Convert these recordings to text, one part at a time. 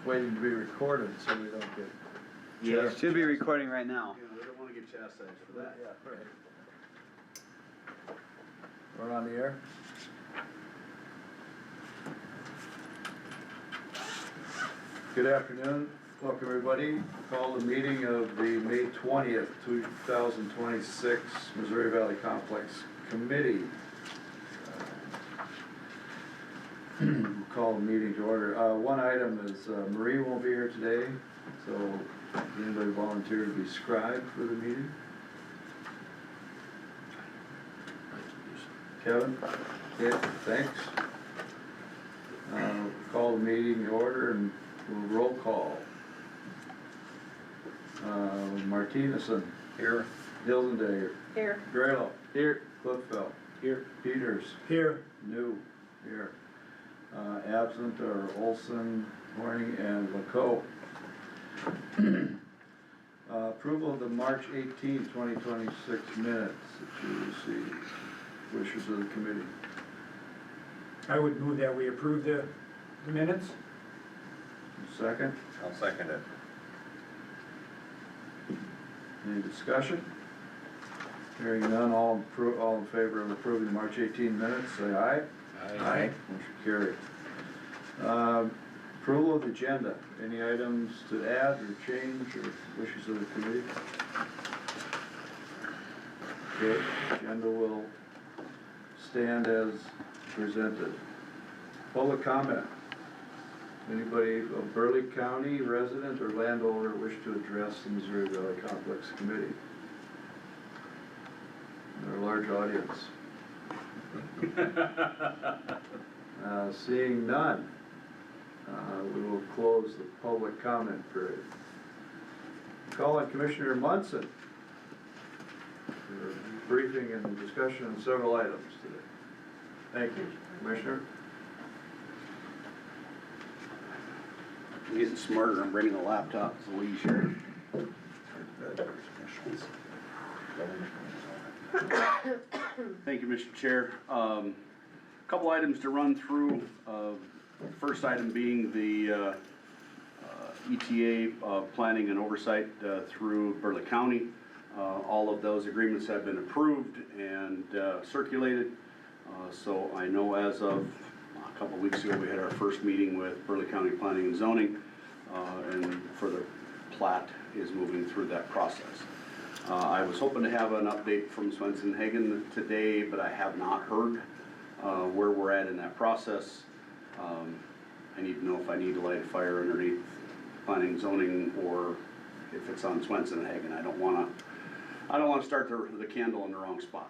waiting to be recorded so we don't get. Yeah, it should be recording right now. Yeah, we don't wanna get chastised for that. Yeah, right. We're on the air? Good afternoon, welcome everybody. Call the meeting of the May 20th, 2026 Missouri Valley Complex Committee. We'll call the meeting to order. One item is Marie won't be here today, so does anybody volunteer to be scribe for the meeting? Kevin? Okay, thanks. Call the meeting to order and we'll roll call. Martinezson. Here. Hildendager. Here. Graylow. Here. Cliffeld. Here. Peters. Here. New. Here. Absent are Olson, Horning, and Laco. Approval of the March 18, 2026 minutes that you received. Wishes of the committee. I would move that we approve the minutes. Second? I'll second it. Any discussion? Hearing none, all in favor of approving the March 18 minutes, say aye. Aye. Motion carried. Approval of the agenda. Any items to add or change or wishes of the committee? Okay, agenda will stand as presented. Public comment. Anybody of Burleigh County resident or landowner wish to address the Missouri Valley Complex Committee? Our large audience. Seeing none, we will close the public comment period. Call on Commissioner Munson for a briefing and discussion on several items today. Thank you, Commissioner. I'm getting smarter, I'm bringing a laptop, so we share. Thank you, Mr. Chair. Couple items to run through. First item being the ETA planning and oversight through Burleigh County. All of those agreements have been approved and circulated. So I know as of a couple weeks ago we had our first meeting with Burleigh County Planning and Zoning, and further plat is moving through that process. I was hoping to have an update from Swenson Hagen today, but I have not heard where we're at in that process. I need to know if I need to light a fire underneath planning and zoning or if it's on Swenson Hagen. I don't want to start the candle in the wrong spot.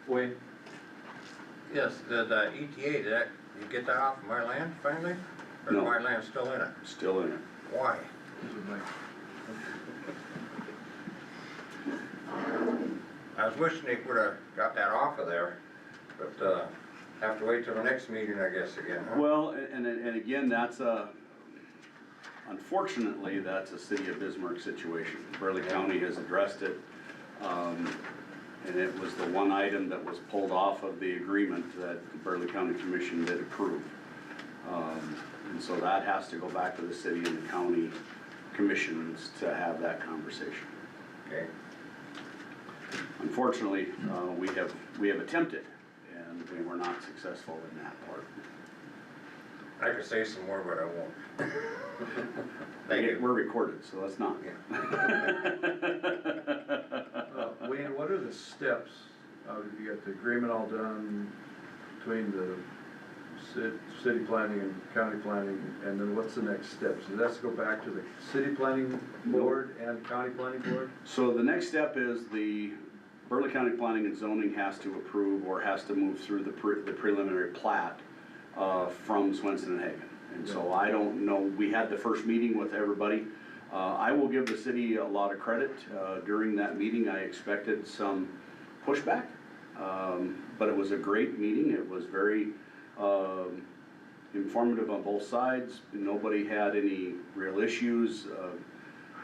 Wayne? Yes, the ETA, did you get that off my land finally? Or No. is my land still in it? Still in it. Why? I was wishing they would've got that off of there, but, have to wait till the next meeting, I guess, again, huh? Well, and again, unfortunately, that's a city of Bismarck situation. Burleigh County has addressed it, and it was the one item that was pulled off of the agreement that the Burleigh County Commission did approve. And so that has to go back to the city and the county commissions to have that conversation. Okay. Unfortunately, we have attempted, and we were not successful in that part. I could say some more, but I won't. Thank you. We're recorded, so let's not. Wayne, what are the steps? You got the agreement all done between the city planning and county planning, and then what's the next steps? Does that go back to the city planning board and county planning board? So the next step is the Burleigh County Planning and Zoning has to approve or has to move through the preliminary plat from Swenson and Hagen. And so I don't know, we had the first meeting with everybody. I will give the city a lot of credit. During that meeting, I expected some pushback, but it was a great meeting. It was very informative on both sides. Nobody had any real issues.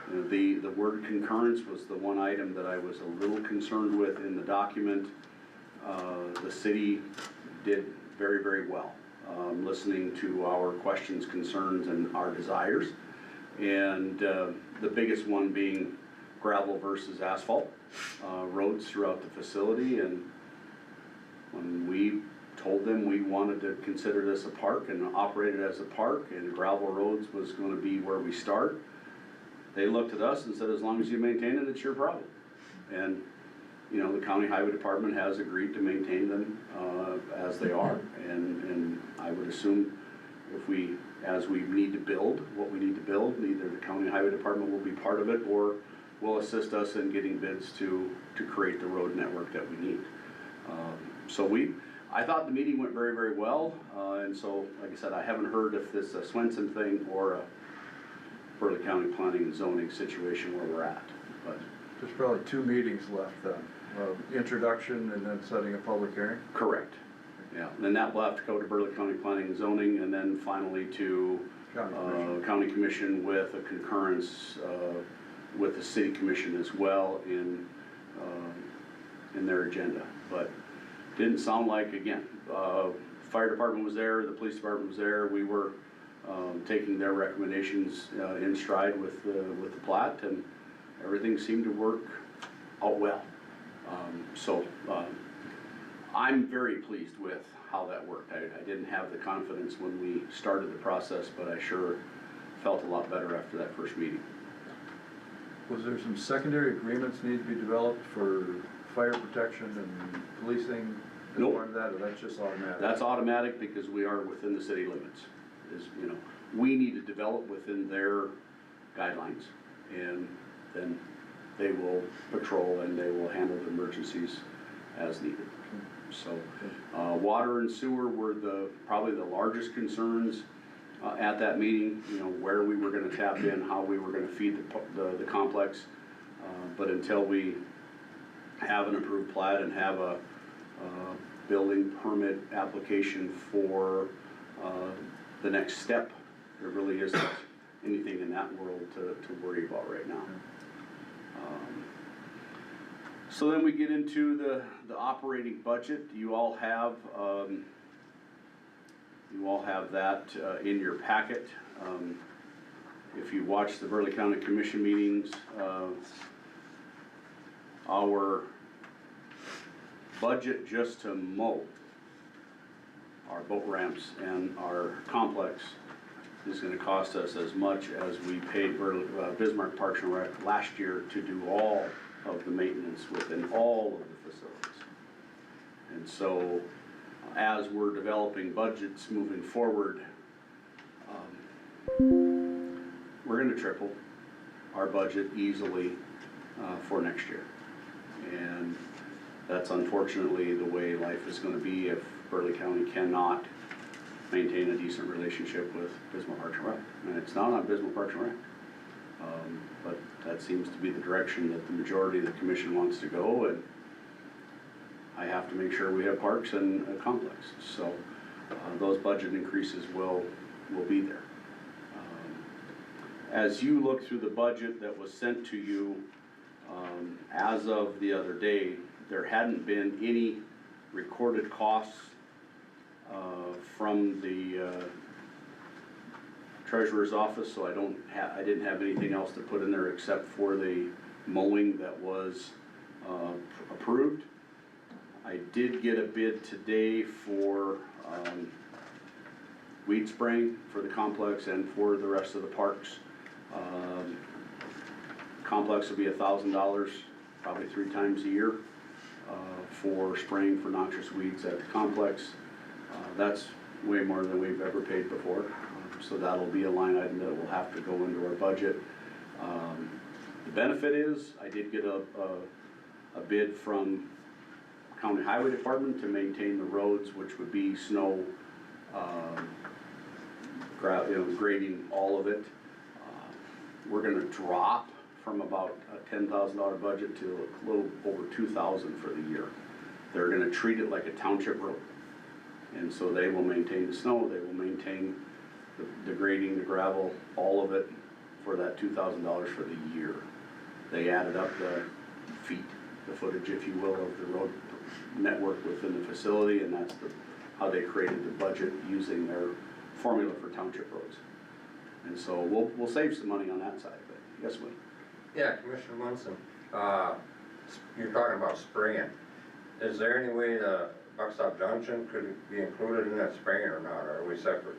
The word concurrence was the one item that I was a little concerned with in the document. The city did very, very well. listening to our questions, concerns, and our desires. And the biggest one being gravel versus asphalt roads throughout the facility. And when we told them we wanted to consider this a park and operate it as a park, and gravel roads was going to be where we start, they looked at us and said, as long as you maintain it, it's your problem. And you know, the county highway department has agreed to maintain them as they are, and I would assume if we, as we need to build what we need to build, either the county highway department will be part of it or will assist us in getting bids to create the road network that we need. I thought the meeting went very, very well, and so, like I said, I haven't heard if this is a Swenson thing or a Burley County planning and zoning situation where we're at, but. There's probably 2 meetings left then, introduction and then setting a public hearing? Correct. Yeah, and then that will have to go to Burley County Planning and Zoning, and then finally to County Commission with a concurrence with the City Commission as well in their agenda. But didn't sound like, again, fire department was there, the police department was there. We were taking their recommendations in stride with the plat, and everything seemed to work out well. I'm very pleased with how that worked. I didn't have the confidence when we started the process, but I sure felt a lot better after that first meeting. Was there some secondary agreements need to be developed for fire protection and policing? Nope. Part of that, or that's just automatic? That's automatic because we are within the city limits. You know, we need to develop within their guidelines, and then they will patrol and they will handle the emergencies as needed. So, water and sewer were probably the largest concerns at that meeting. You know, where we were going to tap in, how we were going to feed the complex. But until we have an approved plat and have a building permit application for the next step, there really isn't anything in that world to worry about right now. So then we get into the operating budget. You all have that in your packet. If you watch the Burley County Commission meetings, our budget just to mow our boat ramps and our complex is going to cost us as much as we paid Bismarck Parks and Rec last year to do all of the maintenance within all of the facilities. And so as we're developing budgets moving forward, we're going to triple our budget easily for next year. And that's unfortunately the way life is going to be if Burley County cannot maintain a decent relationship with Bismarck Parks and Rec. And it's not on Bismarck Parks and Rec. But that seems to be the direction that the majority of the commission wants to go, and I have to make sure we have parks and a complex. So those budget increases will be there. As you look through the budget that was sent to you as of the other day, there hadn't been any recorded costs from the treasurer's office, so I didn't have anything else to put in there except for the mowing that was approved. I did get a bid today for weed spraying for the complex and for the rest of the parks. Complex will be $1,000, probably 3 times a year for spraying for noxious weeds at the complex. That's way more than we've ever paid before. So that'll be a line item that will have to go into our budget. The benefit is I did get a bid from County Highway Department to maintain the roads, which would be snow, grading all of it. We're going to drop from about a $10,000 budget to a little over $2,000 for the year. They're going to treat it like a township road. And so they will maintain the snow, they will maintain the grading, the gravel, all of it for that $2,000 for the year. They added up the feet, the footage, if you will, of the road network within the facility, and that's how they created the budget using their formula for township roads. And so we'll save some money on that side, but yes, we. Yeah, Commissioner Munson, you're talking about spraying. Is there any way the Buckstop Junction could be included in that spraying or not, or are we separate?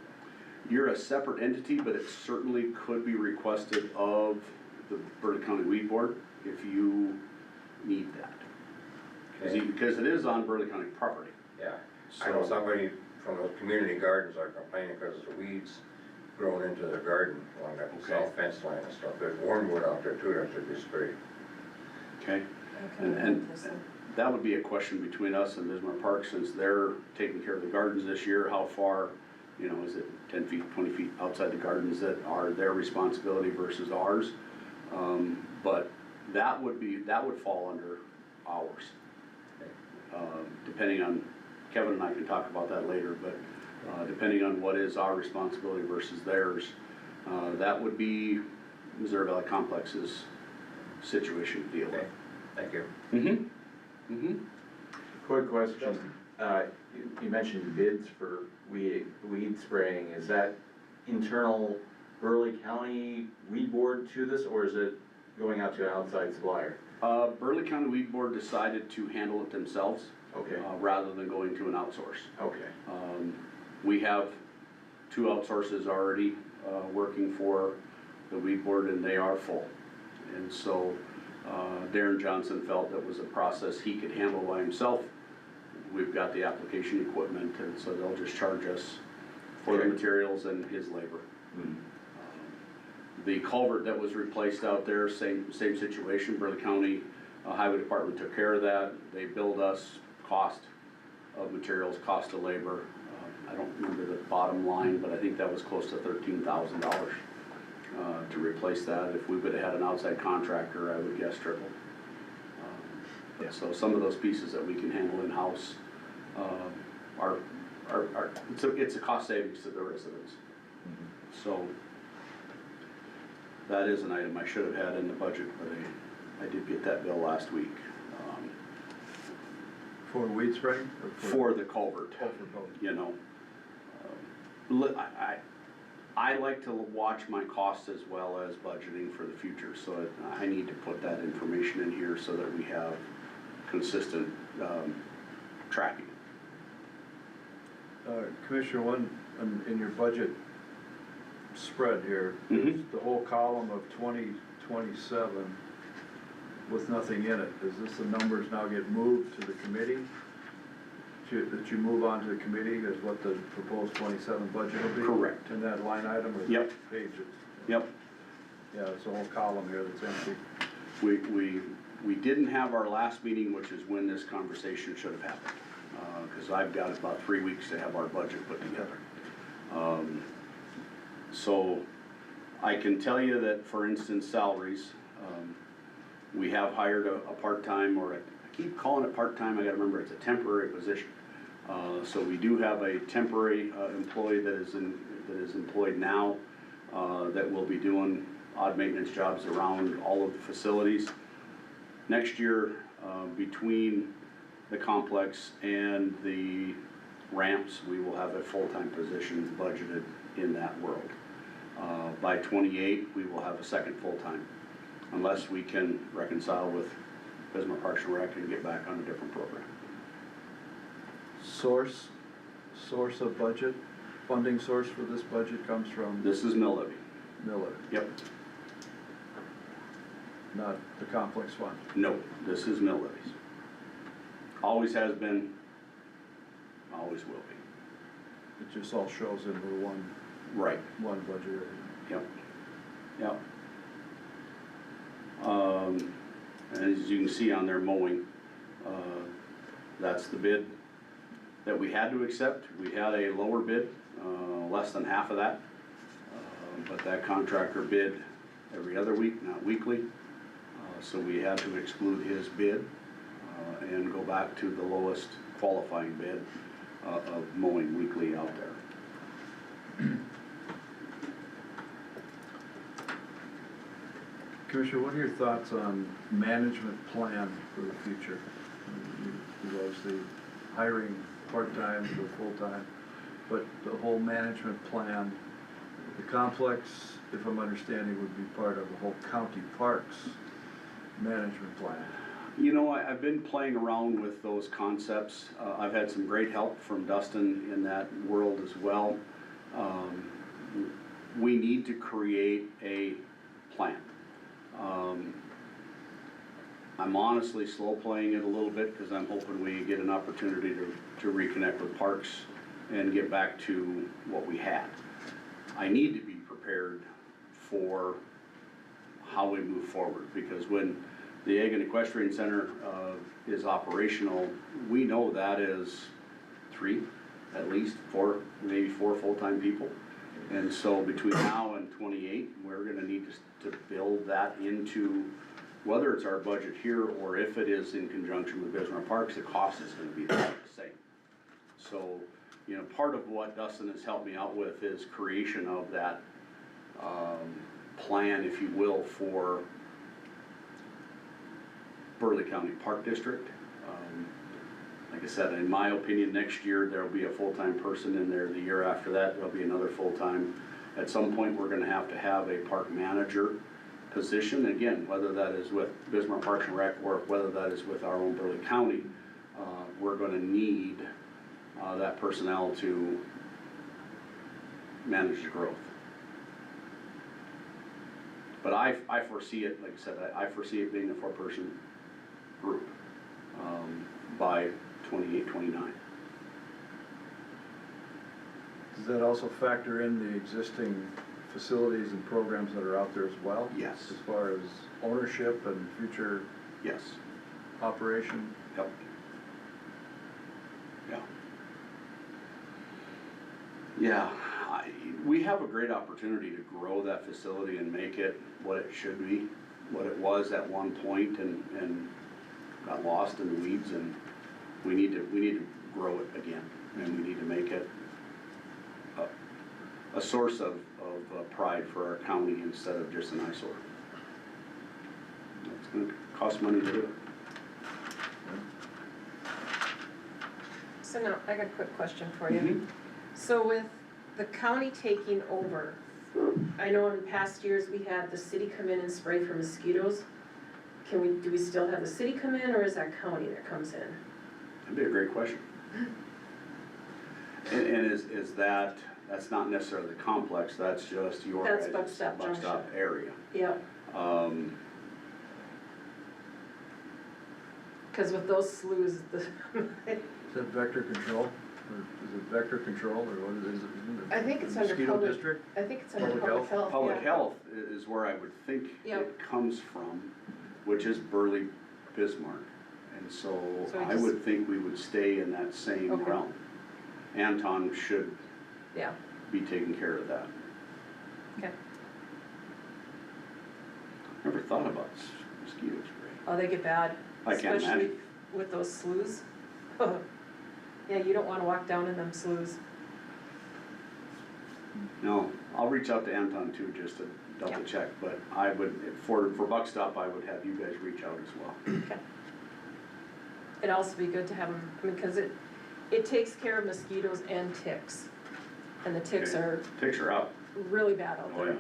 You're a separate entity, but it certainly could be requested of the Burley County Weed Board if you need that. Okay. Because it is on Burley County property. Yeah, I know So- somebody from the community gardens are complaining because the weeds growing into their garden along that Okay. south fence line and stuff. There's wormwood out there too that should be sprayed. Okay? And that would be a question between us and Bismarck Park, since they're taking care of the gardens this year. How far, you know, is it 10 feet, 20 feet outside the gardens that are their responsibility versus ours? But that would fall under ours. Depending on, Kevin and I can talk about that later, but depending on what is our responsibility versus theirs, that would be Missouri Valley Complex's situation to deal with. Okay, thank you. Mm-hmm. Quick question, you mentioned bids for weed spraying, is that internal Burley County Weed Board to this, or is it going out to an outside supplier? Burley County Weed Board decided to handle it themselves, Okay, rather than going to an outsource. okay, We have 2 outsources already, working for the weed board, and they are full. And so, Darren Johnson felt that was a process he could handle by himself. We've got the application equipment, and so they'll just charge us for the Okay. materials and his labor. Hmm. The culvert that was replaced out there, same situation, Burley County Highway Department took care of that. They billed us cost of materials, cost of labor. I don't remember the bottom line, but I think that was close to $13,000 to replace that. If we would have had an outside contractor, I would guess triple. So some of those pieces that we can handle in-house are it's a cost savings to the residents. So that is an item I should have had in the budget, but I did get that bill last week For weed spraying? Or for the culvert. Oh, for both. You know, I like to watch my costs as well as budgeting for the future, so I need to put that information in here so that we have consistent tracking. Commissioner, in your budget spread here, Mhm. the whole column of 2027 with nothing in it, does this, the numbers now get moved to the committee? That you move on to the committee is what the proposed 27 budget will be? Correct. In that line item or Yep. pages? Yep. Yeah, it's a whole column here that's empty. We didn't have our last meeting, which is when this conversation should have happened, because I've got about 3 weeks to have our budget put together. So I can tell you that, for instance, salaries, we have hired a part-time, or I keep calling it part-time, I gotta remember it's a temporary position. So we do have a temporary employee that is employed now, that will be doing odd maintenance jobs around all of the facilities. Next year, between the complex and the ramps, we will have a full-time position budgeted in that world. By 28, we will have a second full-time, unless we can reconcile with Bismarck Parks and Rec and get back on a different program. Source of budget, funding source for this budget comes from This is mill levy. Miller, Yep. not the complex fund. No, this is mill levies. Always has been, always will be. It just all shows into the Right. one budget. Yep. Yep. And as you can see on their mowing, that's the bid that we had to accept. We had a lower bid, less than half of that. But that contractor bid every other week, not weekly. So we had to exclude his bid and go back to the lowest qualifying bid of mowing weekly out there. Commissioner, what are your thoughts on management plan for the future? You obviously hiring part-time to full-time, but the whole management plan, the complex, if I'm understanding, would be part of the whole county parks management plan. You know, I've been playing around with those concepts. I've had some great help from Dustin in that world as well. We need to create a plan. I'm honestly slow playing it a little bit because I'm hoping we get an opportunity to reconnect with parks and get back to what we had. I need to be prepared for how we move forward, because when the Ag and Equestrian Center is operational, we know that is 3, at least 4, maybe 4 full-time people. And so between now and 28, we're gonna need to build that into, whether it's our budget here or if it is in conjunction with Bismarck Parks, the cost is gonna be the same. So, you know, part of what Dustin has helped me out with is creation of that plan, if you will, for Burley County Park District. Like I said, in my opinion, next year there'll be a full-time person in there. The year after that, there'll be another full-time. At some point, we're gonna have to have a park manager position. Again, whether that is with Bismarck Parks and Rec or whether that is with our own Burley County, we're gonna need that personnel to manage the growth. But I foresee it, like I said, I foresee it being a 4-person group by 28, 29. Does that also factor in the existing facilities and programs that are out there as well? Yes. As far as ownership and future Yes. operation? Yep. Yeah. Yeah, we have a great opportunity to grow that facility and make it what it should be, what it was at one point, and got lost in the weeds, and we need to grow it again, and we need to make it a source of pride for our county instead of just an eyesore. It's gonna cost money to do it. So now, I got a quick question for you. Mhm. So with the county taking over, I know in past years we had the city come in and spray for mosquitoes. Do we still have the city come in, or is that county that comes in? That'd be a great question. And is that's not necessarily the complex, that's just your That's guys' Buckstop Junction. Buckstop area. Yep, cause with those sloughs, Is that vector control? Or is it vector control, or what is it? I think it's under Mosquito public- district? I think it's under Public public health, Public yeah. health is where I would think Yep. it comes from, which is Burley Bismarck. And so So we I just- would think we would stay in that same Okay. realm. Anton should Yeah, be taking care of that. okay. Never thought about mosquito spray. Oh, they get bad. I can't Especially imagine. with those sloughs. Yeah, you don't wanna walk down in them sloughs. No, I'll reach out to Anton too, just to double Yeah. check, but I would, for Buckstop, I would have you guys reach out as well. Okay. It'd also be good to have them, I mean, cause it takes care of mosquitoes and ticks. And the ticks Okay. are Ticks are out. really bad out Oh, there.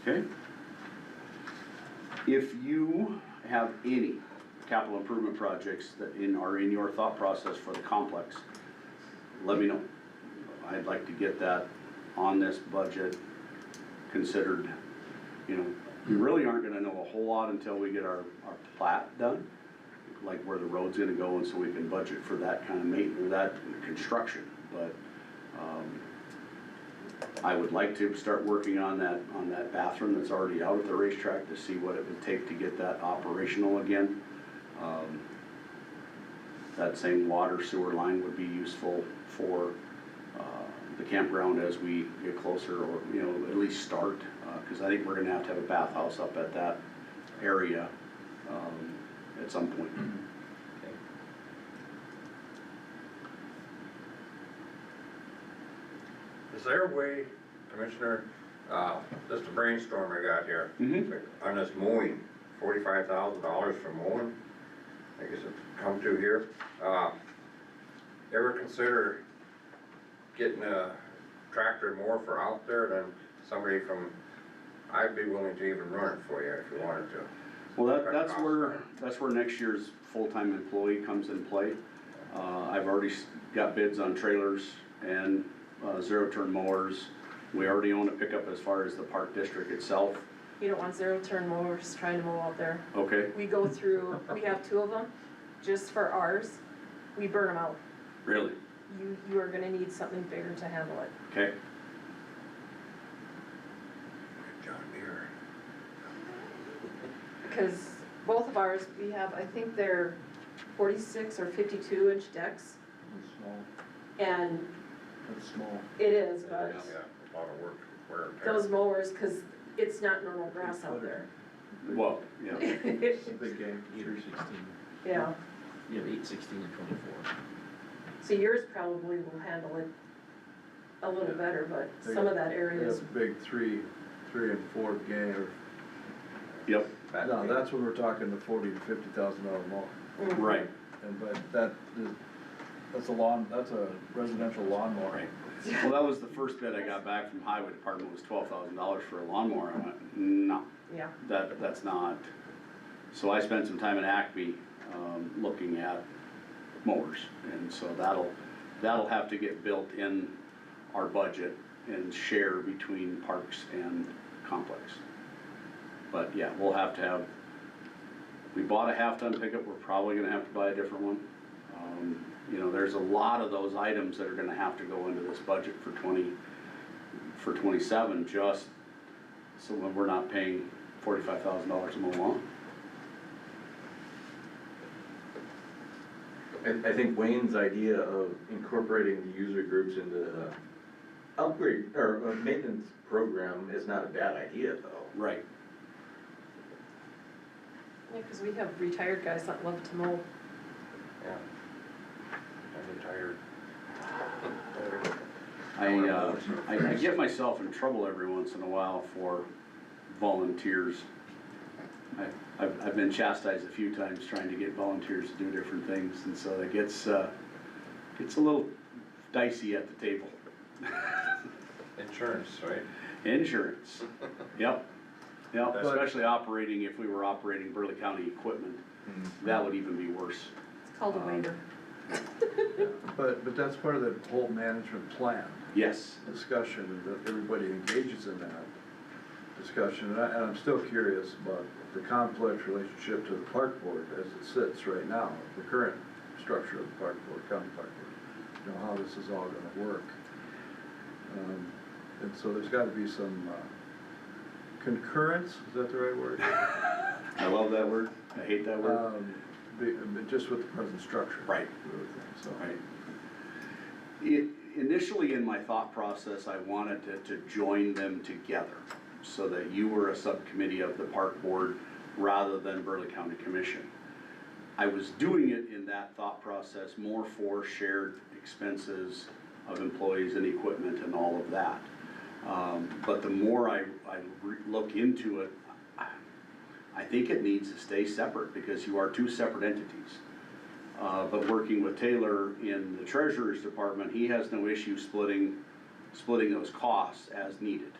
yeah. Okay. If you have any capital improvement projects that are in your thought process for the complex, let me know. I'd like to get that on this budget considered. You know, we really aren't gonna know a whole lot until we get our plat done, like where the road's gonna go, and so we can budget for that kind of maintenance, or that construction. But I would like to start working on that bathroom that's already out at the racetrack to see what it would take to get that operational again. That same water sewer line would be useful for the campground as we get closer, or, you know, at least start, because I think we're gonna have to have a bathhouse up at that area at some point. Is there a way, Commissioner, just a brainstorm I got here, Mhm. on this mowing, $45,000 for mowing, come to here. Ever consider getting a tractor more for out there than somebody from, I'd be willing to even run it for you if you wanted to. Well, that's where next year's full-time employee comes in play. I've already got bids on trailers and zero-turn mowers. We already own a pickup as far as the park district itself. You don't want zero-turn mowers trying to mow out there. Okay, We go through, we have 2 of them, just for ours, we burn them out. really? You are gonna need something bigger to handle it. Okay, John Deere. Because both of ours, we have, I think they're 46 or 52-inch decks, That's small, and that's small. it is, but Yeah, a lot of work, wear and tear. those mowers, because it's not normal grass out there. well, yeah, It's a big game. 316. Yeah, You have 8, 16, and 24. so yours probably will handle it a little better, but some of that area That's is, a big 3 and 4 game, or, yep, no, that's when we're talking the $40,000 to $50,000 mower. right, And, but that's a residential lawnmower. right. Well, that was the first bid I got back from Highway Department, was $12,000 for a lawnmower. I went, no, yeah. that's not. So I spent some time in Acme, looking at mowers, and so that'll have to get built in our budget and share between parks and complex. But yeah, we'll have to have, we bought a half-ton pickup, we're probably gonna have to buy a different one. You know, there's a lot of those items that are gonna have to go into this budget for 27, just so when we're not paying $45,000 a mow lawn. I think Wayne's idea of incorporating the user groups into the upgrade, or maintenance program is not a bad idea, though. Right. Yeah, because we have retired guys that love to mow. Yeah. I'm retired. I get myself in trouble every once in a while for volunteers. I've been chastised a few times trying to get volunteers to do different things, and so it gets a little dicey at the table. Insurance, right? Insurance, yep, especially operating, if we were operating Burley County equipment, that would even be worse. It's called a waiver. But that's part of the whole management plan Yes, discussion, and that everybody engages in that discussion. And I'm still curious about the complex relationship to the park board as it sits right now, the current structure of the park board, county park board. You know, how this is all gonna work. And so there's gotta be some concurrence, is that the right word? I love that word, I hate that word. Just with the present structure. Right. of everything, so. Right. Initially in my thought process, I wanted to join them together so that you were a subcommittee of the park board rather than Burley County Commission. I was doing it in that thought process more for shared expenses of employees and equipment and all of that. But the more I look into it, I think it needs to stay separate because you are 2 separate entities. But working with Taylor in the Treasurer's Department, he has no issue splitting those costs as needed.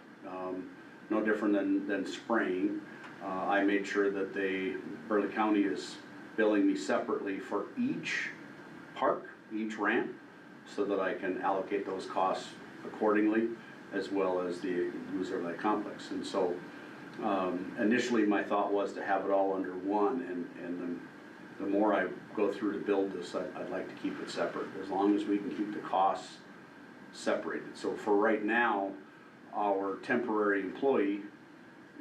No different than spraying. I made sure that Burley County is billing me separately for each park, each ramp, so that I can allocate those costs accordingly, as well as the user light complex. And so initially my thought was to have it all under one, and the more I go through to build this, I'd like to keep it separate, as long as we can keep the costs separated. So for right now, our temporary employee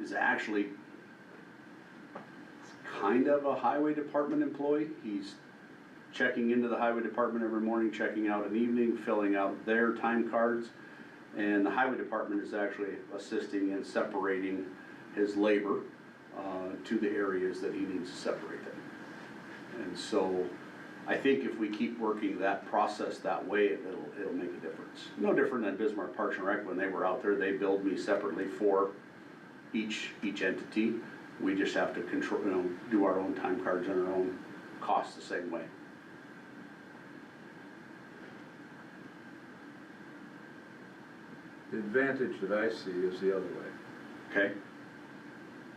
is actually kind of a highway department employee. He's checking into the highway department every morning, checking out at evening, filling out their time cards. And the highway department is actually assisting in separating his labor to the areas that he needs to separate them. And so I think if we keep working that process that way, it'll make a difference. No different than Bismarck Parks and Rec, when they were out there, they billed me separately for each entity. We just have to control, do our own time cards and our own cost the same way. The advantage that I see is the other way, Okay?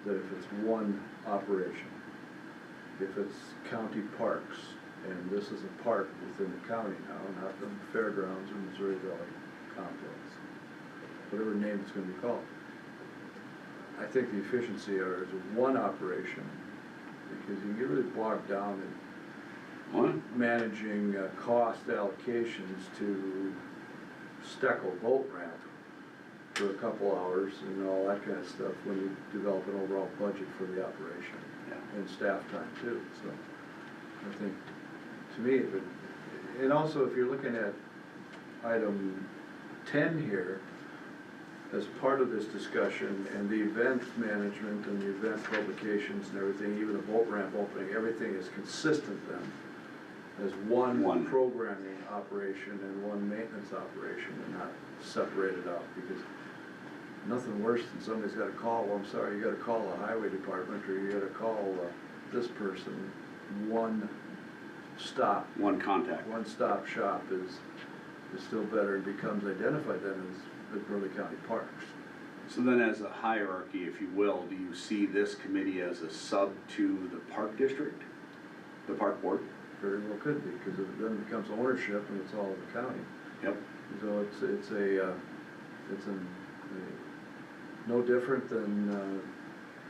that if it's one operation, if it's county parks, and this is a park within the county now, not the fairgrounds or Missouri Valley complex, whatever name it's gonna be called. I think the efficiency is one operation, because you get really bogged down What? in managing cost allocations to Steckel boat ramp for a couple hours and all that kind of stuff when you develop an overall budget for the operation. Yeah. And staff time too, so I think, to me, and also if you're looking at item 10 here, as part of this discussion, and the event management and the event publications and everything, even the boat ramp opening, everything is consistent then as one One. programming operation and one maintenance operation and not separated out, because nothing worse than somebody's gotta call, well, I'm sorry, you gotta call the highway department, or you gotta call this person. One stop, One contact. one-stop shop is still better and becomes identified then as the Burley County Parks. So then as a hierarchy, if you will, do you see this committee as a sub to the park district? The park board? Very well could be, because it then becomes ownership and it's all of the county. Yep. So it's no different than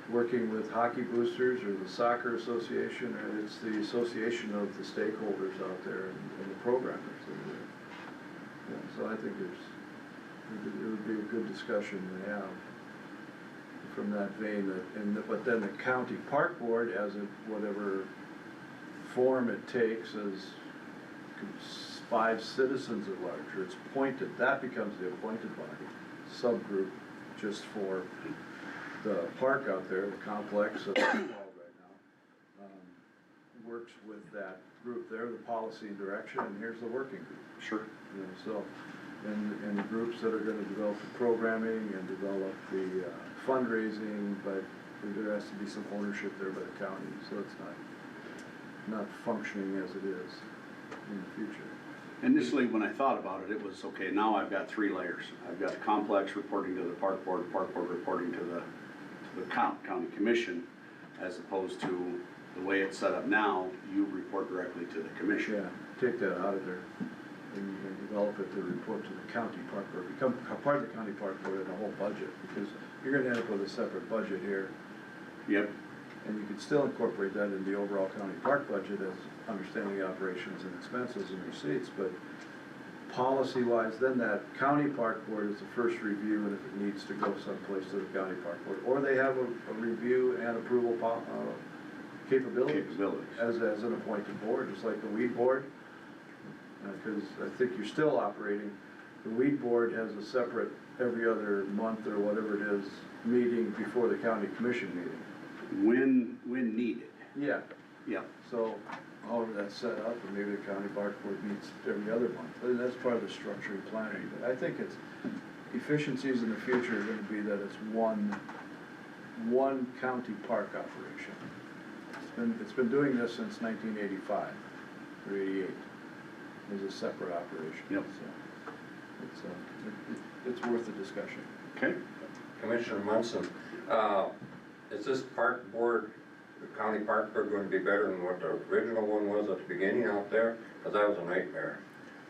working with hockey boosters or the soccer association, or it's the association of the stakeholders out there and the programmers. Yeah, so I think it would be a good discussion to have from that vein, but then the county park board, as it, whatever form it takes, as 5 citizens at large, or it's appointed, that becomes the appointed body, subgroup just for the park out there, the complex that's called right now, works with that group there, the policy and direction, and here's the working group. Sure. You know, so, and the groups that are gonna develop the programming and develop the fundraising, but there has to be some ownership there by the county, so it's not functioning as it is in the future. Initially, when I thought about it, it was, okay, now I've got 3 layers. I've got complex reporting to the park board reporting to the county commission, as opposed to the way it's set up now, you report directly to the commission. Yeah, take that out of there and develop it to report to the county park board, become part of the county park board and the whole budget, because you're gonna end up with a separate budget here. Yep. And you could still incorporate that in the overall county park budget as understanding the operations and expenses and receipts, but policy-wise, then that county park board is the first review, and if it needs to go someplace to the county park board, or they have a review and approval capabilities as an appointed board, just like the weed board. Because I think you're still operating, the weed board has a separate, every other month or whatever it is, meeting before the county commission meeting. When needed. Yeah. Yep. So, however that's set up, and maybe the county park board meets every other month, and that's part of the structure and planning. But I think it's, efficiencies in the future are gonna be that it's one county park operation. It's been doing this since 1985, or 88, as a separate operation. Yep. So, it's worth the discussion. Okay. Commissioner Munson, is this park board, the county park board, going to be better than what the original one was at the beginning out there? Because that was a nightmare.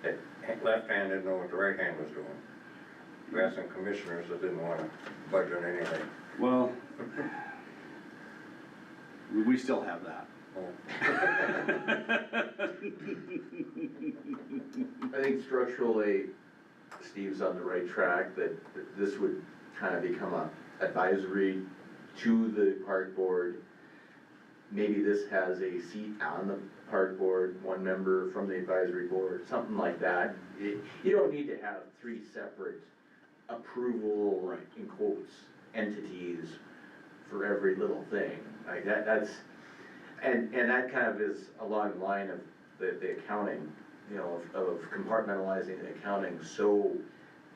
The left hand didn't know what the right hand was doing. We had some commissioners that didn't want to budge on anything. Well, we still have that. I think structurally, Steve's on the right track, that this would kind of become a advisory to the park board. Maybe this has a seat on the park board, 1 member from the advisory board, something like that. You don't need to have 3 separate approval, Right. in quotes, entities for every little thing. Like that's, and that kind of is along the line of the accounting, you know, of compartmentalizing the accounting so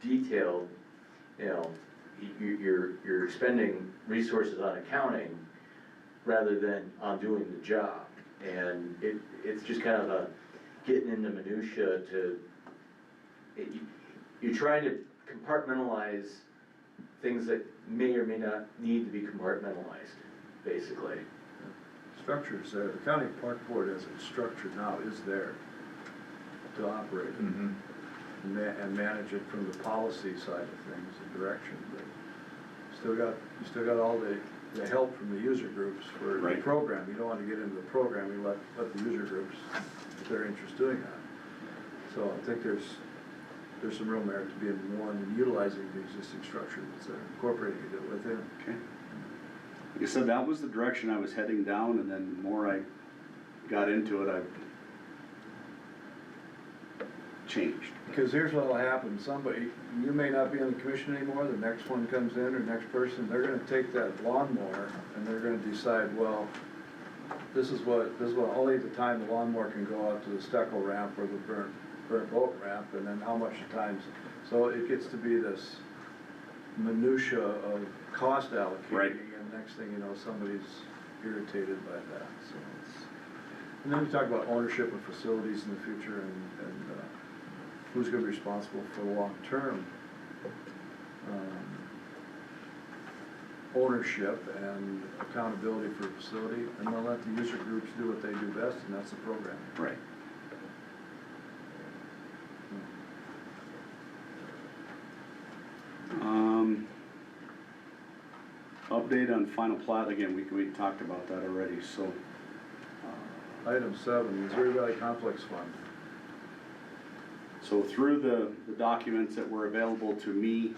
detailed, you know, you're expending resources on accounting rather than on doing the job. And it's just kind of a getting into minutia you're trying to compartmentalize things that may or may not need to be compartmentalized, basically. Structure's there, the county park board as it's structured now is there to operate it. And manage it from the policy side of things, the direction, but you still got all the help from the user groups for the Right. program. You don't wanna get into the program, you let the user groups, if they're interested doing that. So I think there's some real merit to being more in utilizing the existing structure that's there, incorporating it within. Okay. Like I said, that was the direction I was heading down, and then the more I got into it, I changed. Because here's what'll happen, you may not be on the commission anymore, the next one comes in, or next person, they're gonna take that lawnmower, and they're gonna decide, well, this is what, only the time the lawnmower can go out to the Steckel ramp or the burnt boat ramp, and then how much times. So it gets to be this minutia of cost allocating, Right. and next thing you know, somebody's irritated by that, so it's. And then we talk about ownership of facilities in the future, and who's gonna be responsible for the long-term ownership and accountability for a facility, and we'll let the user groups do what they do best, and that's the program. Right. Update on final plat, again, we talked about that already, so. Item 7, Missouri Valley Complex Fund. So through the documents that were available to me,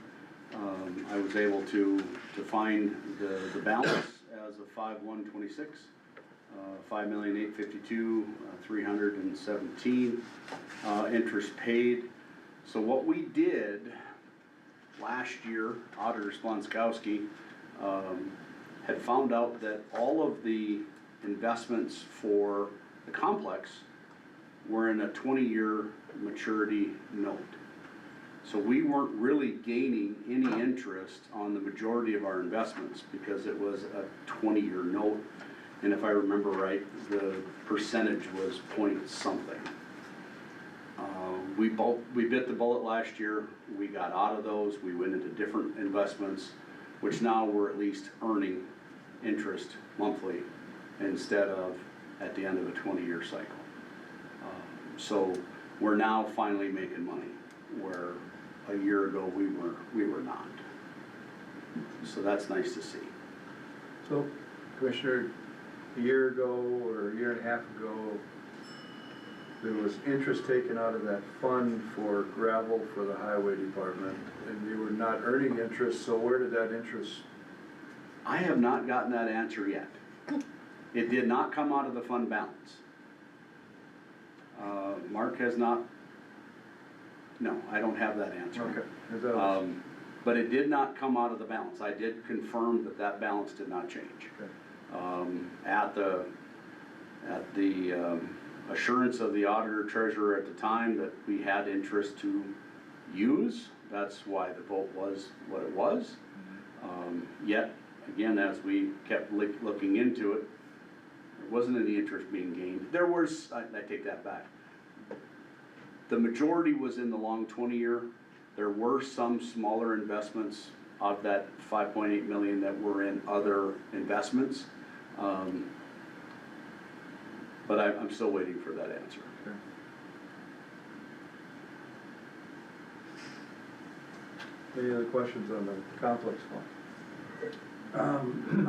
I was able to find the balance as of 5/1/26, 5,852,317, interest paid. So what we did last year, Auditor Splonskowski had found out that all of the investments for the complex were in a 20-year maturity note. So we weren't really gaining any interest on the majority of our investments because it was a 20-year note. And if I remember right, the percentage was point something. We bit the bullet last year. We got out of those. We went into different investments, which now we're at least earning interest monthly instead of at the end of a 20-year cycle. So we're now finally making money, where a year ago we were not. So that's nice to see. So, Commissioner, a year ago or a year and a half ago, there was interest taken out of that fund for gravel for the highway department, and you were not earning interest, so where did that interest? I have not gotten that answer yet. It did not come out of the fund balance. Mark has not, no, I don't have that answer. Okay. Is that was- But it did not come out of the balance. I did confirm that that balance did not change. Okay. At the assurance of the auditor treasurer at the time that we had interest to use, that's why the vote was what it was. Yet, again, as we kept looking into it, there wasn't any interest being gained. There was, I take that back. The majority was in the long 20-year. There were some smaller investments of that 5.8 million that were in other investments. But I'm still waiting for that answer. Okay. Any other questions on the complex fund?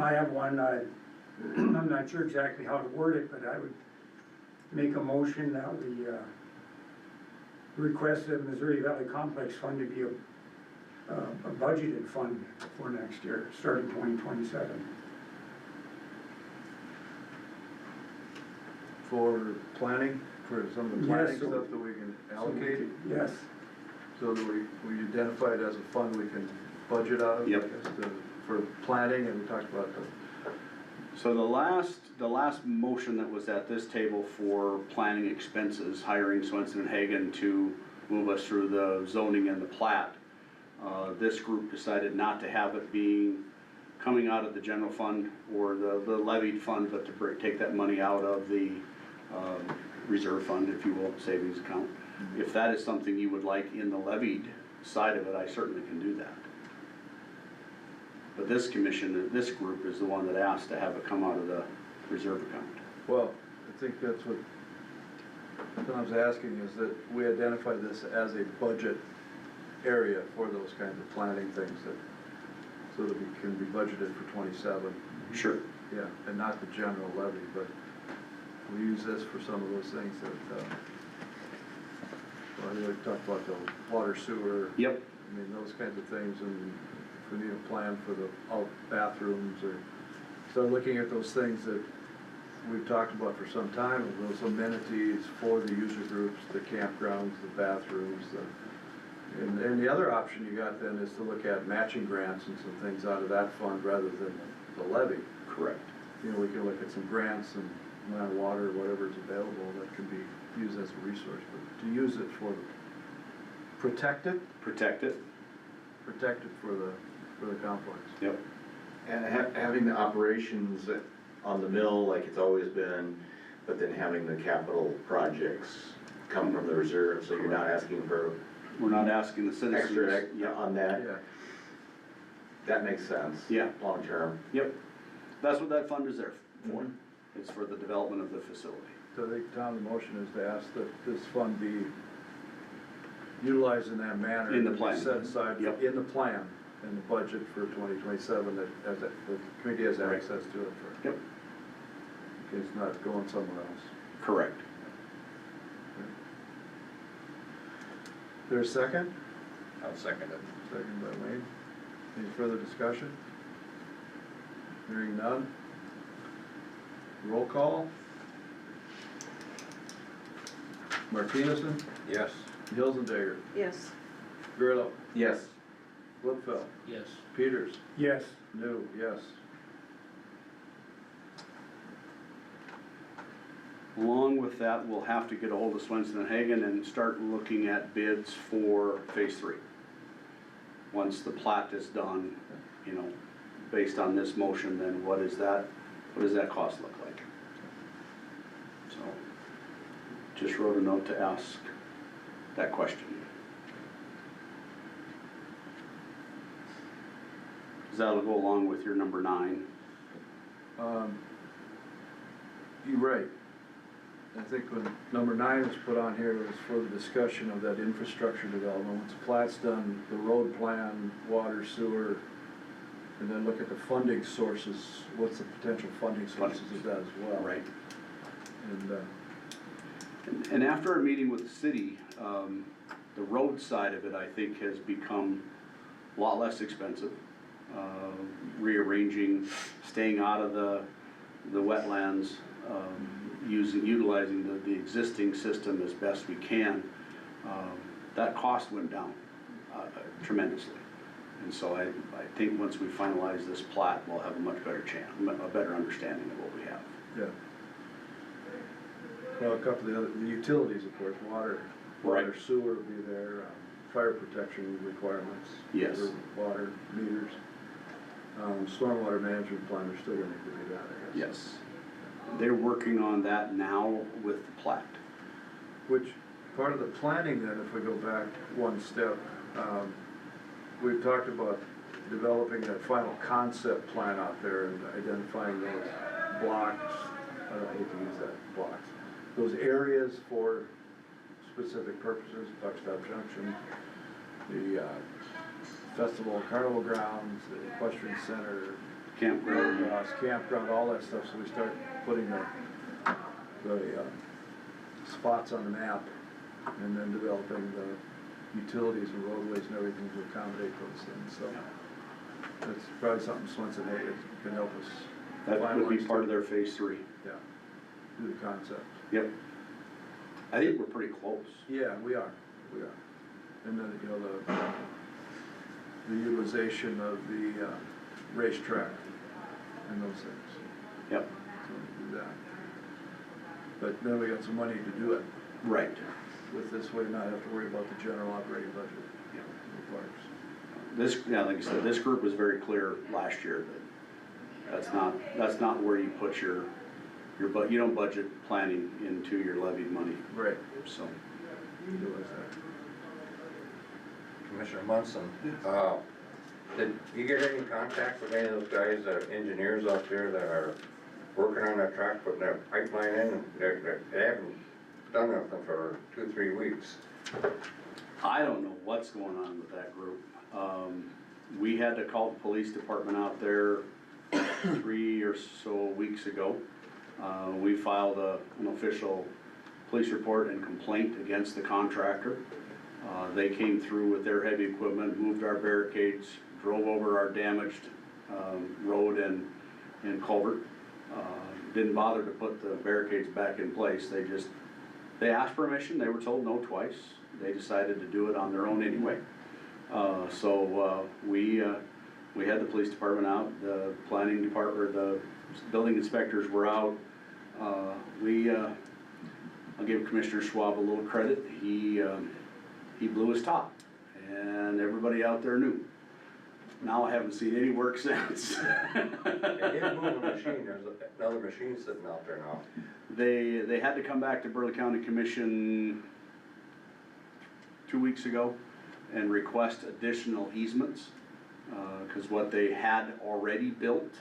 I have one, I'm not sure exactly how to word it, but I would make a motion that we request the Missouri Valley Complex Fund to be a budgeted fund for next year, starting 2027. For planning, for some of the planning Yes, so- stuff that we can allocate, Yes, so that we identify it as a fund we can budget out of? I Yep. guess, for planning, and we talked about the. So the last motion that was at this table for planning expenses, hiring Swenson and Hagan to move us through the zoning and the plat, this group decided not to have it being coming out of the general fund or the levied fund, but to take that money out of the, reserve fund, if you will, savings account. If that is something you would like in the levied side of it, I certainly can do that. But this commission, this group is the one that asked to have it come out of the reserve account. Well, I think that's what Tom's asking, is that we identify this as a budget area for those kinds of planning things that, so that we can be budgeted for 27. Sure. Yeah, and not the general levy, but we use this for some of those things that, well, we talked about the water sewer. Yep. I mean, those kinds of things, and if we need a plan for the out bathrooms, or start looking at those things that we've talked about for some time, of those amenities for the user groups, the campgrounds, the bathrooms, and the other option you got then is to look at matching grants and some things out of that fund rather than the levy. Correct. You know, we can look at some grants and land water, whatever is available that can be used as a resource, but to use it for, protect it for the complex. Yep. And having the operations on the mill like it's always been, but then having the capital projects come from the reserve, so you're not asking for We're not asking the citizens. extra on that. Yeah, That makes sense. Yeah. Long term. Yep. That's what that fund is there for. It's for the development of the facility. so I think, Tom, the motion is to ask that this fund be utilized in that manner. In the and be plan. Set aside Yep. in the plan, in the budget for 2027, that, as the committee has Right. access to it for. Yep. Okay, it's not going somewhere else. Correct. There's a second? I'll second it. Second by Wayne. Any further discussion? Hearing none. Roll call. Martinezson, Yes. Hilsendager, Yes. Grillo, Yes. Woodfeld, Yes. Peters, Yes, New, yes. Along with that, we'll have to get a hold of Swenson and Hagan and start looking at bids for phase 3. Once the plat is done, you know, based on this motion, then what does that cost look like? So, just wrote a note to ask that question. That'll go along with your number 9. You're right. I think when number 9 was put on here, it was for the discussion of that infrastructure development. Once the plat's done, the road plan, water, sewer, and then look at the funding sources, what's the potential funding sources of that as well. Right. And, And after our meeting with the city, the road side of it, I think, has become a lot less expensive. Rearranging, staying out of the wetlands, utilizing the existing system as best we can. That cost went down tremendously. And so I think once we finalize this plat, we'll have a much better chance, a better understanding of what we have. yeah. Well, a couple of the utilities, of course, water, Right. sewer will be there, fire protection requirements. Yes. For water meters. Stormwater management plan, they're still gonna need to do that, I guess. Yes. They're working on that now with the plat. Which, part of the planning then, if we go back one step, we've talked about developing that final concept plan out there and identifying those blocks, I don't hate to use that, blocks, those areas for specific purposes, Buckstop Junction, the festival and carnival grounds, the equestrian center, Campground. campground, all that stuff, so we start putting the spots on the map, and then developing the utilities and roadways and everything to accommodate those things, so. That's probably something Swenson Hagan can help us. That would be finalize part of too. their phase 3. Yeah, do the concept. Yep. I think we're pretty close. Yeah, we are. And then, you know, the utilization of the racetrack and those things. Yep. So we do that. But then we got some money to do it Right. with this way, not have to worry about the general operating budget. Yeah. in the parks. This, yeah, like I said, this group was very clear last year That's not where you put your you don't budget planning into your levied money, Right. so. Utilize that. Commissioner Munson, did you get any contact with any of those guys, engineers out there that are working on that track, putting that pipeline in? They haven't done nothing for 2-3 weeks. I don't know what's going on with that group. We had to call the police department out there 3 or so weeks ago. We filed an official police report and complaint against the contractor. They came through with their heavy equipment, moved our barricades, drove over our damaged road and culvert. Didn't bother to put the barricades back in place. They asked permission, they were told no twice. They decided to do it on their own anyway. We had the police department out, the planning department, the building inspectors were out. I'll give Commissioner Schwab a little credit. He blew his top, and everybody out there knew. Now I haven't seen any work since. They did move a machine, there's another machine sitting out there now. They had to come back to Burley County Commission 2 weeks ago and request additional easements, cause what they had already built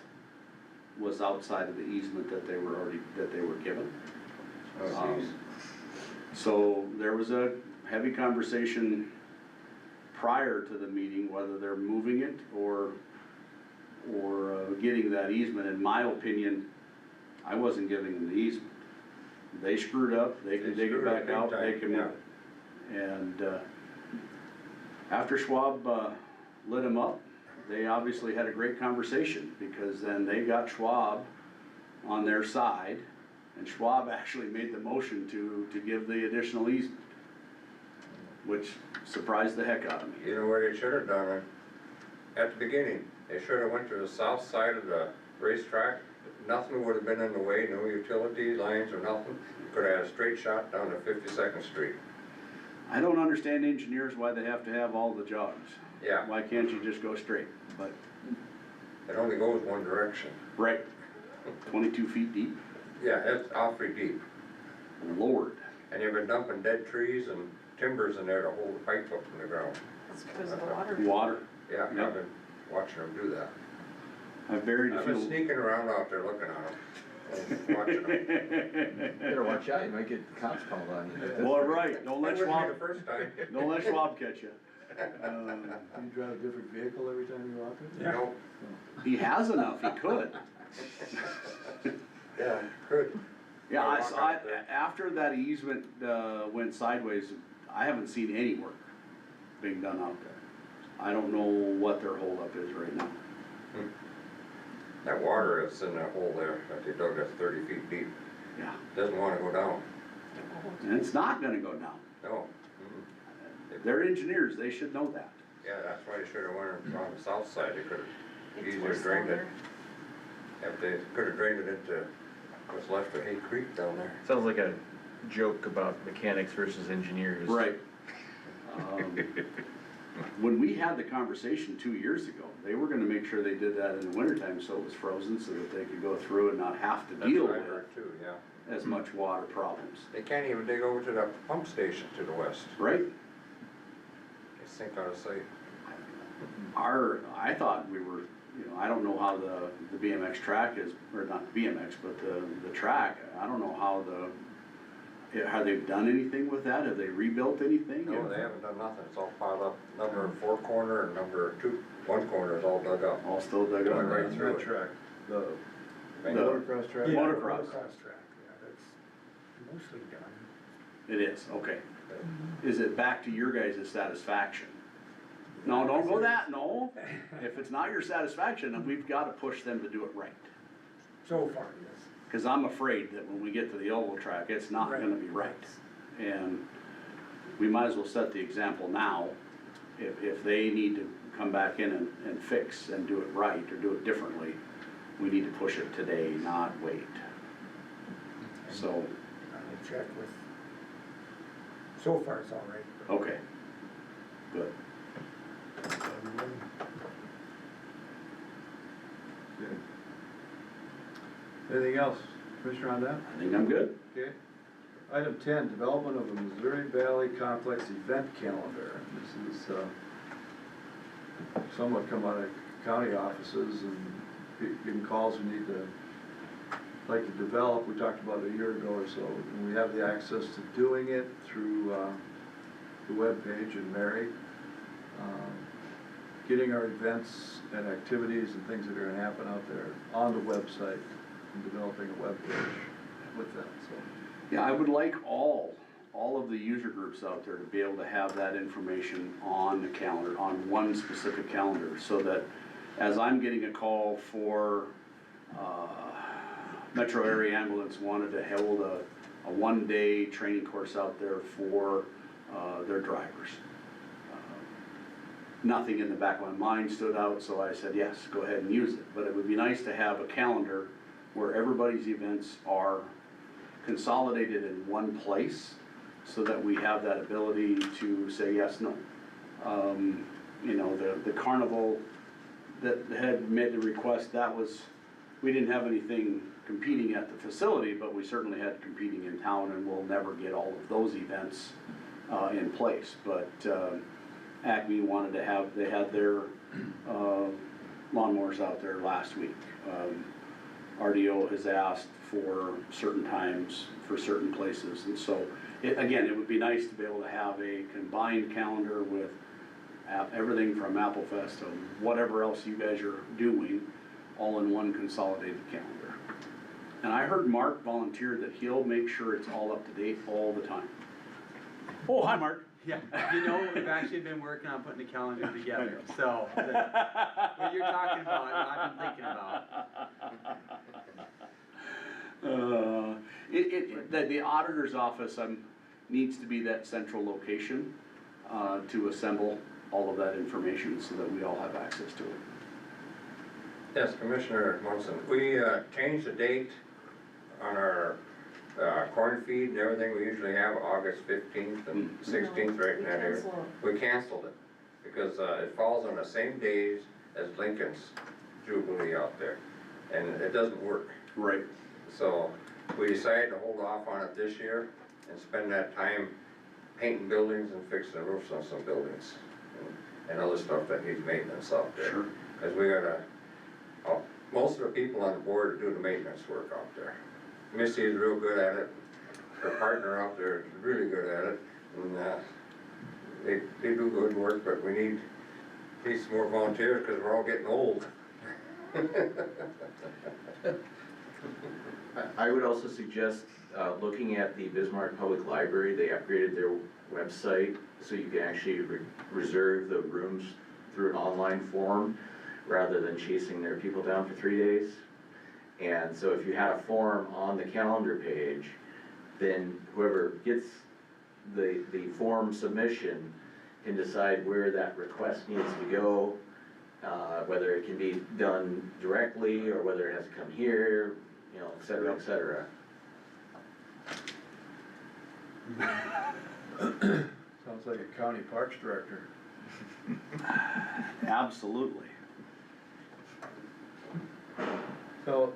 was outside of the easement that they were given. Oh, geez. So there was a heavy conversation prior to the meeting, whether they're moving it or getting that easement. In my opinion, I wasn't giving them the easement. They screwed up, they can dig it back out, they can move it. And after Schwab lit them up, they obviously had a great conversation, because then they got Schwab on their side, and Schwab actually made the motion to give the additional easement, which surprised the heck out of me. You know where they should have done it? At the beginning, they should have went to the south side of the racetrack. Nothing would have been in the way, no utility lines or nothing. Could have had a straight shot down to 52nd Street. I don't understand engineers why they have to have all the jogs. Yeah, Why can't you just go straight? But, it only goes one direction. right, 22 feet deep, Yeah, it's awfully deep. Lord. And they've been dumping dead trees and timbers in there to hold the pipe up from the ground. That's because of the water. Water. Yeah, Yep. I've been watching them do that. I've buried a I've been few. sneaking around out there looking at them, and watching them. Better watch out, you might get the cops called on you. Well, right, don't That let wouldn't be Schwab, the first time. don't let Schwab catch you. You drive a different vehicle every time you walk it? Yeah. No, He has enough, he could. yeah, good. Yeah, I walk out there. after that easement, went sideways, I haven't seen any work being done out there. I don't know what their holdup is right now. That water that's in that hole there that they dug that's 30 feet deep, Yeah, doesn't wanna go down. and it's not gonna go down. No. They're engineers, they should know that. Yeah, that's why they should've went on the south side, they could've It's easier worse drained down it. If they could've drained it into what's left of Hay Creek down there. Sounds like a joke about mechanics versus engineers. Right. When we had the conversation 2 years ago, they were gonna make sure they did that in the wintertime so it was frozen, so that they could go through and not have to That's deal what I with heard too, yeah. as much water problems. They can't even dig over to the pump station to the west. Right? They sink out of sight. I thought we were, I don't know how the BMX track is, or not the BMX, but the track, I don't know how have they done anything with that? Have they rebuilt anything? No, they haven't done nothing, it's all piled up. Number 4 corner and number 1 corner is all dug up. All still dug Going up? right through it. Track, the The- motocross track? Yeah, Motocross. Motocross track, yeah, that's mostly done. It is, okay. Is it back to your guys' satisfaction? No, don't go that, no. If it's not your satisfaction, then we've gotta push them to do it right. So far, yes. Cause I'm afraid that when we get to the oval track, it's not Right. gonna be right. And we might as well set the example now. If they need to come back in and fix and do it right or do it differently, we need to push it today, not wait. So, I'll check with, so far it's all right. okay, good. Good. Anything else, Commissioner, on that? I think I'm good. Okay. Item 10, development of a Missouri Valley Complex event calendar. This is somewhat come out of county offices and getting calls we need to, like to develop. We talked about it a year ago or so. And we have the access to doing it through the webpage and Mary. Getting our events and activities and things that are gonna happen out there on the website and developing a webpage with that, so. Yeah, I would like all of the user groups out there to be able to have that information on the calendar, on one specific calendar, so that as I'm getting a call for, Metro Area Ambulance wanted to hold a one-day training course out there for, their drivers. Nothing in the back of my mind stood out, so I said, yes, go ahead and use it. But it would be nice to have a calendar where everybody's events are consolidated in one place, so that we have that ability to say yes, no. You know, the carnival that had made the request, we didn't have anything competing at the facility, but we certainly had competing in town, and we'll never get all of those events in place. But Acme wanted to have, they had their lawnmowers out there last week. RDO has asked for certain times for certain places, and so, again, it would be nice to be able to have a combined calendar with everything from Applefest to whatever else you guys are doing, all in one consolidated calendar. And I heard Mark volunteer that he'll make sure it's all up to date all the time. Oh, hi, Mark. Yeah, you know, we've actually been working on putting the calendar together, so what you're talking about, I've been thinking about. The auditor's office needs to be that central location to assemble all of that information so that we all have access to it. Yes, Commissioner Munson, we changed the date on our corn feed and everything. We usually have August 15th and 16th right in that area. We canceled it because it falls on the same days as Lincoln's Jubilee out there, and it doesn't work. Right. So we decided to hold off on it this year and spend that time painting buildings and fixing the roofs on some buildings and other stuff that needs maintenance out there. Sure. Because we gotta, most of the people on the board do the maintenance work out there. Missy is real good at it. Her partner out there is really good at it. And they do good work, but we need some more volunteers because we're all getting old. I would also suggest looking at the Bismarck Public Library. They upgraded their website so you can actually reserve the rooms through an online form rather than chasing their people down for 3 days. And so if you had a form on the calendar page, then whoever gets the form submission can decide where that request needs to go, whether it can be done directly or whether it has to come here, you know, et cetera, et cetera. Sounds like a county parks director. Absolutely. So,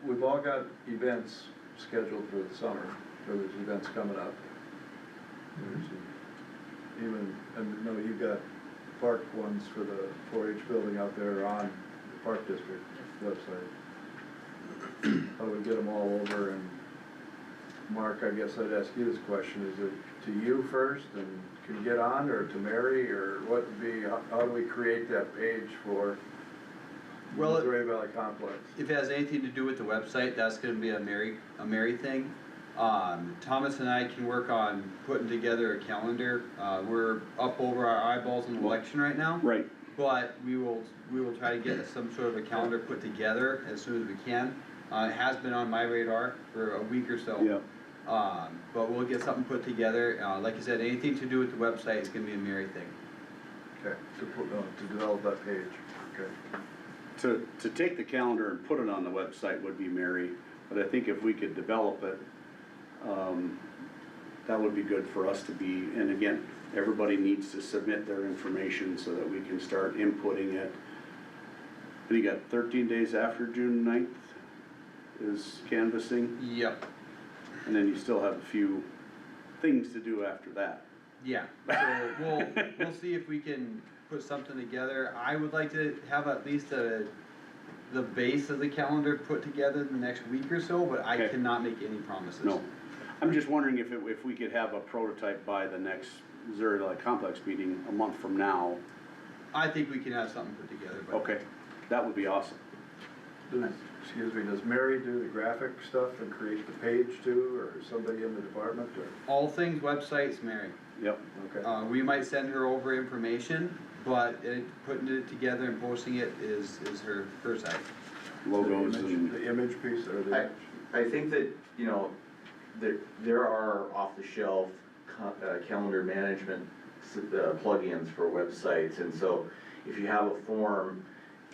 we've all got events scheduled for the summer, there's events coming up. There's even, and no, you've got park ones for the 4-H building out there on the Park District website. How do we get them all over? And Mark, I guess I'd ask you this question, is it to you first and can you get on, or to Mary, or what would be, how do we create that page for Well, Missouri Valley Complex? if it has anything to do with the website, that's gonna be a Mary thing. Thomas and I can work on putting together a calendar. We're up over our eyeballs in the election right now. Right. But we will try to get some sort of a calendar put together as soon as we can. It has been on my radar for a week or so. Yeah. But we'll get something put together. Like I said, anything to do with the website is gonna be a Mary thing. Okay, to develop that page, okay. To take the calendar and put it on the website would be Mary, but I think if we could develop it, that would be good for us to be, and again, everybody needs to submit their information so that we can start inputting it. What do you got, 13 days after June 9th? is canvassing, Yep, and then you still have a few things to do after that. yeah, so we'll see if we can put something together. I would like to have at least the base of the calendar put together in the next week or so, but I Okay. cannot make any promises. No, I'm just wondering if we could have a prototype by the next Missouri Valley Complex meeting a month from now. I think we can have something put together, but. Okay, that would be awesome. Excuse me, does Mary do the graphic stuff and create the page too, or somebody in the department, or? All things websites, Mary. Yep. Okay. We might send her over information, but putting it together and posting it is her side. Logos The image- and, The image piece, or the image? I think that, you know, there are off-the-shelf calendar management plugins for websites, and so if you have a form,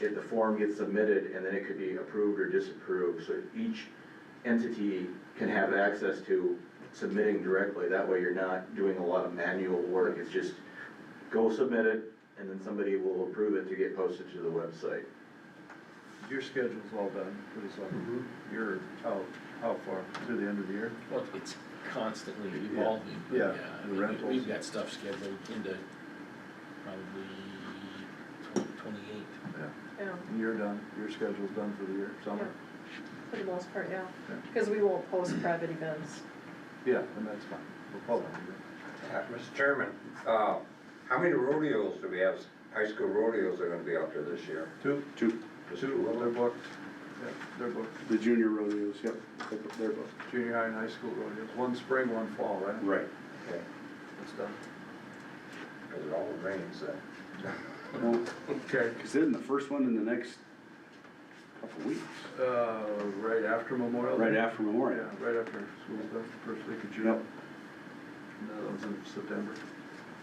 if the form gets submitted, and then it could be approved or disapproved, so each entity can have access to submitting directly, that way you're not doing a lot of manual work, it's just go submit it, and then somebody will approve it to get posted to the website. Your schedule's all done for the summer. Mhm. You're how far, through the end of the year? Well, it's constantly evolving, but Yeah, yeah, the I mean, rentals. we've got stuff scheduled into probably 2028. Yeah. Yeah, And you're done, your schedule's done for the year, summer? for the most part, yeah, Yeah. because we won't post private events. Yeah, and that's fine, we'll public. Mr. Chairman, how many rodeos do we have, high school rodeos are gonna be out there this year? two, Just Two, of they're them? booked, yeah, they're booked. the junior rodeos, yep, they're both. Junior high and high school rodeos, one spring, one fall, right? Right. Okay, It's done. cause it all rains then. Okay. Cause then the first one in the next couple weeks, Right after Memorial Day? right after Memorial. Yeah, right after school's done, first week of June. Yep. And that one's in September.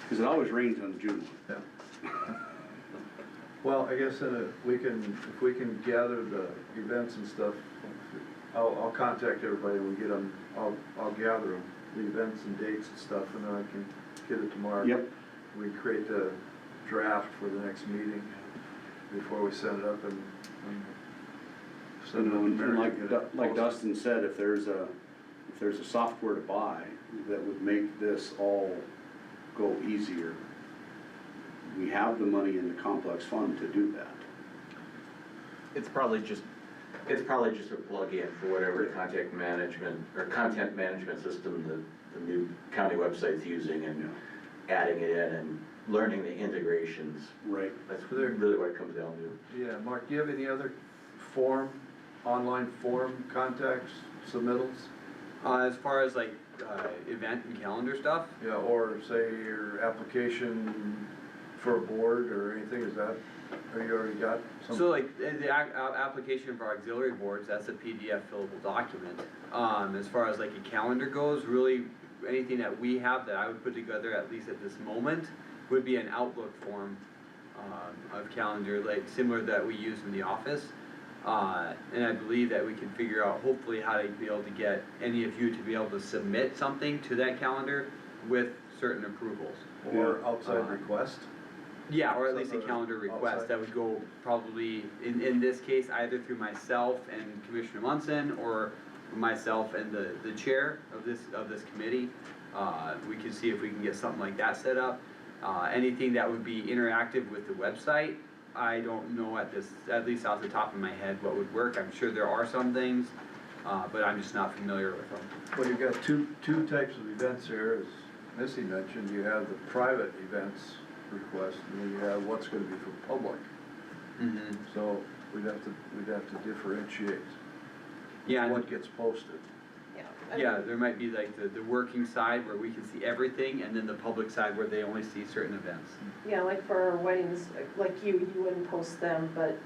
Cause it always rains on June. Yeah. Well, I guess if we can gather the events and stuff, I'll contact everybody when we get them, I'll gather them, the events and dates and stuff, and then I can get it tomorrow. Yep. We create the draft for the next meeting before we send it up and send it up. And and like, get it like posted. Dustin said, if there's a software to buy that would make this all go easier, we have the money in the complex fund to do that. It's probably just a plug-in for whatever contact management, or content management system the new county website's using, and adding it in and learning the integrations. Right. That's really what it comes down to. Yeah, Mark, do you have any other online form contacts, submittals? As far as like, event and calendar stuff, Yeah, or say your application for a board or anything, is that, have you already got some? so like, the application for auxiliary boards, that's a PDF fillable document. As far as like a calendar goes, really, anything that we have that I would put together, at least at this moment, would be an Outlook form, of calendar, like similar that we use in the office. And I believe that we can figure out hopefully how to be able to get any of you to be able to submit something to that calendar with certain approvals. Or outside request? Yeah, or at least a Some calendar request outside. that would go probably, in this case, either through myself and Commissioner Munson, or myself and the chair of this committee. We can see if we can get something like that set up. Anything that would be interactive with the website, I don't know at least off the top of my head what would work. I'm sure there are some things, but I'm just not familiar with them. Well, you've got two types of events here, as Missy mentioned, you have the private events request, and then you have what's gonna be for public. Mm-hmm. So we'd have to differentiate Yeah, and what gets posted. Yeah. yeah, there might be like the working side where we can see everything, and then the public side where they only see certain events. Yeah, like for our weddings, like you wouldn't post them, but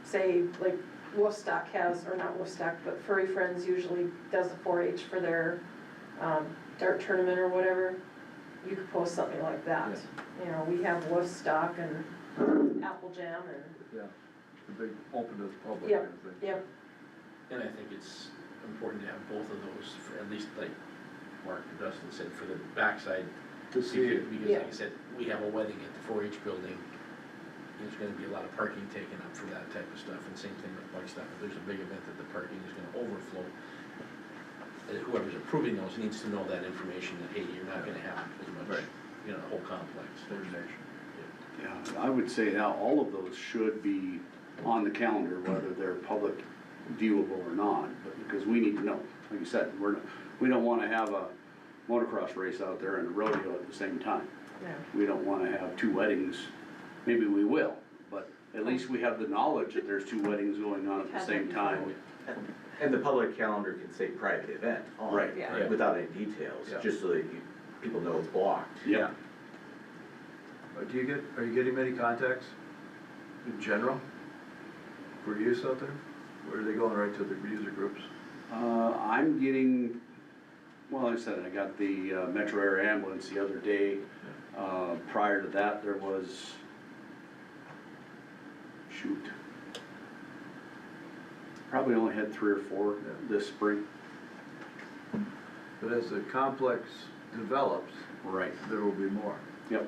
say like Woodstock has, or not Woodstock, but Furry Friends usually does a 4-H for their dart tournament or whatever. You could post something like that. You know, we have Woodstock and Apple Jam and, Yeah, the big open to the public Yep. kind of thing. yep, And I think it's important to have both of those, for at least like Mark and Dustin said, for the backside. To see it. Because Yeah. like I said, we have a wedding at the 4-H building there's gonna be a lot of parking taken up for that type of stuff, and same thing with bike stuff, if there's a big event that the parking is gonna overflow. Whoever's approving those needs to know that information, that, hey, you're not gonna have as much, Right. you know, the whole complex. Yeah, I would say now all of those should be on the calendar, whether they're public viewable or not, but because we need to know. Like you said, we don't wanna have a motocross race out there and a rodeo at the same time. Yeah. We don't wanna have two weddings, maybe we will, but at least we have the knowledge that there's two weddings going on at the same time. And the public calendar can say private event on Right. it, Yeah. without any details, Yeah. just so that people know it's blocked. Yeah. Are you getting many contacts in general for use out there? Or are they going right to the user groups? I'm getting, well, like I said, I got the Metro Air ambulance the other day. Prior to that, there was, shoot, probably only had 3 or 4 this spring. But as the complex develops, Right. there will be more Yep.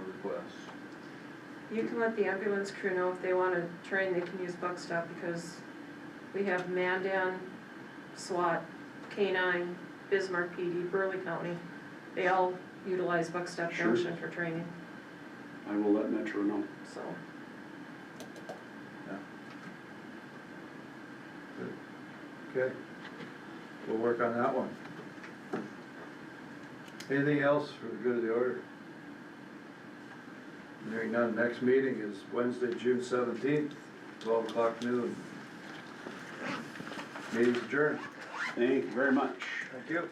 requests. You can let the ambulance crew know if they wanna train, they can use Buck Stop, because we have Mandan, SWAT, K-9, Bismarck PD, Burley County. They all utilize Buck Stop Sure. Junction for training, I will let Metro know. so. Okay, we'll work on that one. Anything else for the good of the order? Hearing none, next meeting is Wednesday, June 17th, 12 o'clock noon. Meeting's adjourned. Thank you very much. Thank you.